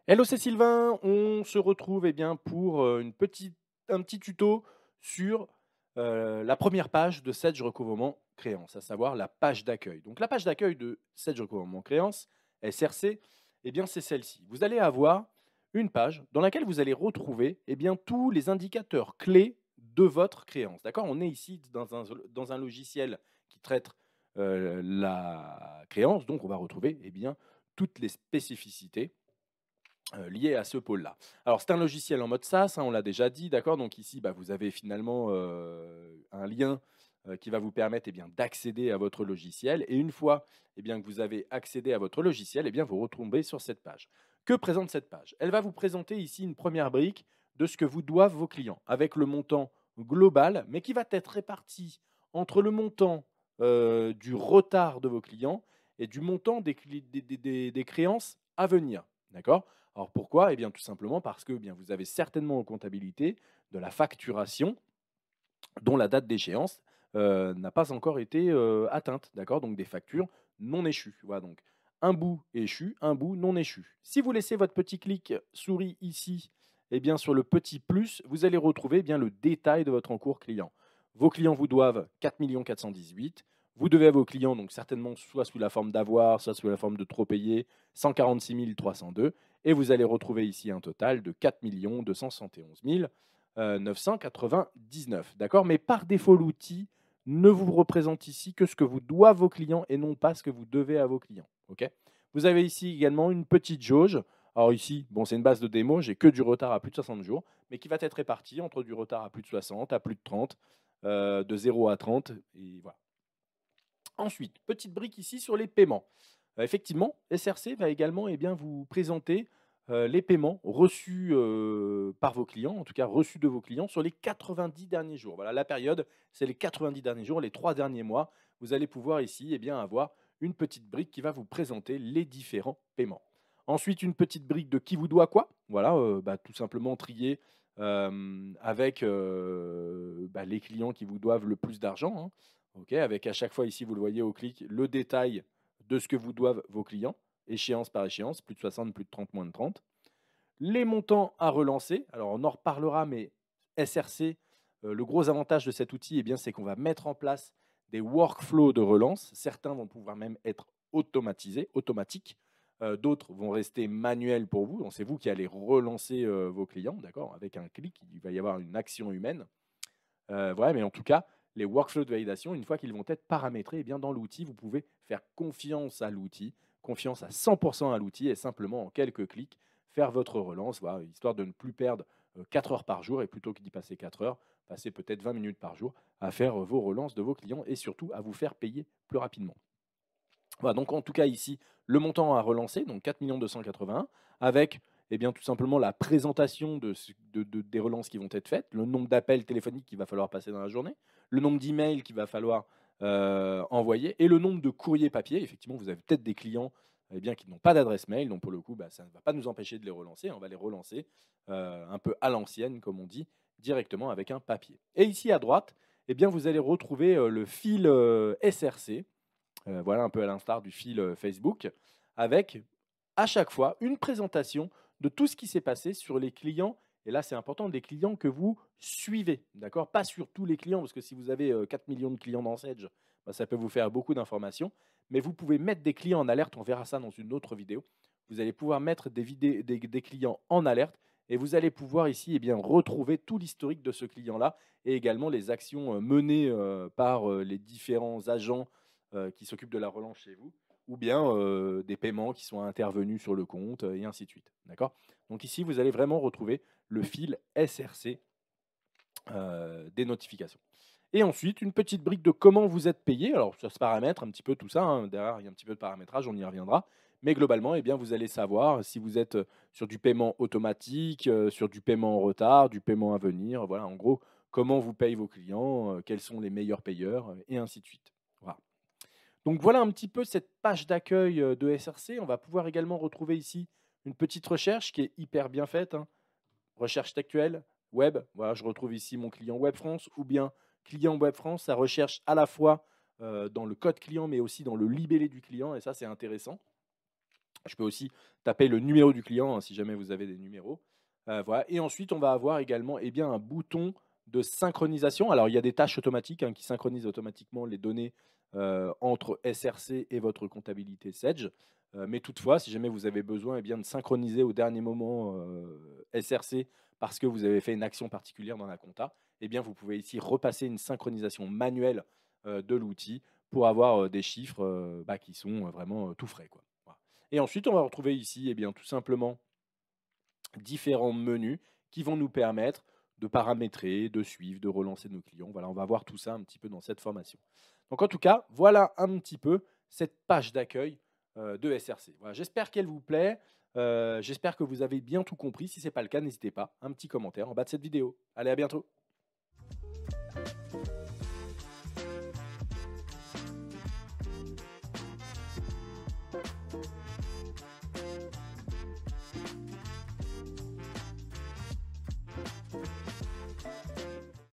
Hello, c'est Sylvain. On se retrouve bien, pour un petit tuto sur la première page de Sedge Recouvrement Créance, à savoir la page d'accueil. Donc, la page d'accueil de Sedge Recouvrement Créance, SRC, bien, c'est celle-ci. Vous allez avoir une page dans laquelle vous allez retrouver bien, tous les indicateurs clés de votre créance. D'accord. On est ici dans un logiciel qui traite la créance, donc on va retrouver bien, toutes les spécificités liées à ce pôle-là. Alors, c'est un logiciel en mode SaaS, on l'a déjà dit, d'accord? Donc ici, vous avez finalement un lien qui va vous permettre d'accéder à votre logiciel. Et une fois que vous avez accédé à votre logiciel, vous retombez sur cette page. Que présente cette page? Elle va vous présenter ici une première brique de ce que vous doivent vos clients, avec le montant global, mais qui va être réparti entre le montant du retard de vos clients et du montant des créances à venir. D'accord? Alors pourquoi? Eh bien, tout simplement parce que vous avez certainement en comptabilité de la facturation dont la date d'échéance n'a pas encore été atteinte. D'accord? Donc des factures non échues. Voilà, donc un bout échu, un bout non échu. Si vous laissez votre petit clic souris ici, sur le petit plus, vous allez retrouver le détail de votre encours client. Vos clients vous doivent 4 418 000. Vous devez à vos clients, donc certainement soit sous la forme d'avoir, soit sous la forme de trop payer, 146 302. Et vous allez retrouver ici un total de 4 271 999. D'accord? Mais par défaut, l'outil ne vous représente ici que ce que vous doivent vos clients et non pas ce que vous devez à vos clients. OK? Vous avez ici également une petite jauge. Alors ici, bon, c'est une base de démo, j'ai que du retard à plus de 60 jours, mais qui va être réparti entre du retard à plus de 60, à plus de 30, de 0 à 30, et voilà. Ensuite, petite brique ici sur les paiements. Effectivement, SRC va également vous présenter les paiements reçus par vos clients, en tout cas reçus de vos clients sur les 90 derniers jours. Voilà, la période, c'est les 90 derniers jours, les 3 derniers mois. Vous allez pouvoir ici avoir une petite brique qui va vous présenter les différents paiements. Ensuite, une petite brique de qui vous doit quoi. Voilà, tout simplement trier avec les clients qui vous doivent le plus d'argent, hein. OK, avec à chaque fois ici, vous le voyez au clic, le détail de ce que vous doivent vos clients, échéance par échéance, plus de 60, plus de 30, moins de 30. Les montants à relancer, alors on en reparlera, mais SRC, le gros avantage de cet outil, c'est qu'on va mettre en place des workflows de relance. Certains vont pouvoir même être automatisés, automatiques. D'autres vont rester manuels pour vous. Donc c'est vous qui allez relancer vos clients, d'accord? Avec un clic, il va y avoir une action humaine. Voilà, mais en tout cas, les workflows de validation, une fois qu'ils vont être paramétrés, dans l'outil, vous pouvez faire confiance à l'outil, confiance à 100 à l'outil et simplement en quelques clics, faire votre relance, voilà, histoire de ne plus perdre 4 heures par jour et plutôt que d'y passer 4 heures, passer peut-être 20 minutes par jour à faire vos relances de vos clients et surtout à vous faire payer plus rapidement. Voilà, donc en tout cas ici, le montant à relancer, donc 4 281 000, avec tout simplement la présentation des relances qui vont être faites, le nombre d'appels téléphoniques qu'il va falloir passer dans la journée, le nombre d'emails qu'il va falloir envoyer et le nombre de courriers papier. Effectivement, vous avez peut-être des clients qui n'ont pas d'adresse mail, donc pour le coup, ça ne va pas nous empêcher de les relancer. On va les relancer un peu à l'ancienne, comme on dit, directement avec un papier. Et ici à droite, vous allez retrouver le fil SRC. Voilà, un peu à l'instar du fil Facebook, avec à chaque fois une présentation de tout ce qui s'est passé sur les clients. Et là, c'est important, des clients que vous suivez, d'accord? Pas sur tous les clients, parce que si vous avez 4 millions de clients dans Sedge, ça peut vous faire beaucoup d'informations. Mais vous pouvez mettre des clients en alerte, on verra ça dans une autre vidéo. Vous allez pouvoir mettre des clients en alerte et vous allez pouvoir ici retrouver tout l'historique de ce client-là et également les actions menées par les différents agents qui s'occupent de la relance chez vous, ou bien des paiements qui sont intervenus sur le compte, et ainsi de suite. D'accord? Donc ici, vous allez vraiment retrouver le fil SRC des notifications. Et ensuite, une petite brique de comment vous êtes payé. Alors, ça se paramètre un petit peu tout ça, hein. Derrière, il y a un petit peu de paramétrage, on y reviendra. Mais globalement, vous allez savoir si vous êtes sur du paiement automatique, sur du paiement en retard, du paiement à venir. Voilà, en gros, comment vous payez vos clients, quels sont les meilleurs payeurs, et ainsi de suite. Voilà. Donc voilà un petit peu cette page d'accueil de SRC. On va pouvoir également retrouver ici une petite recherche qui est hyper bien faite, hein. Recherche textuelle, web. Voilà, je retrouve ici mon client Web France ou bien client Web France. Ça recherche à la fois dans le code client mais aussi dans le libellé du client et ça c'est intéressant. Je peux aussi taper le numéro du client, hein, si jamais vous avez des numéros. Voilà. Et ensuite, on va avoir également un bouton de synchronisation. Alors, il y a des tâches automatiques, hein, qui synchronisent automatiquement les données entre SRC et votre comptabilité Sedge. Mais toutefois, si jamais vous avez besoin de synchroniser au dernier moment SRC parce que vous avez fait une action particulière dans la compta, vous pouvez ici repasser une synchronisation manuelle de l'outil pour avoir des chiffres qui sont vraiment tout frais, quoi. Voilà. Et ensuite, on va retrouver ici, tout simplement, différents menus qui vont nous permettre de paramétrer, de suivre, de relancer nos clients. Voilà, on va voir tout ça un petit peu dans cette formation. Donc, en tout cas, voilà un petit peu cette page d'accueil de SRC. Voilà, j'espère qu'elle vous plaît. J'espère que vous avez bien tout compris. Si ce n'est pas le cas, n'hésitez pas. Un petit commentaire en bas de cette vidéo. Allez, à bientôt.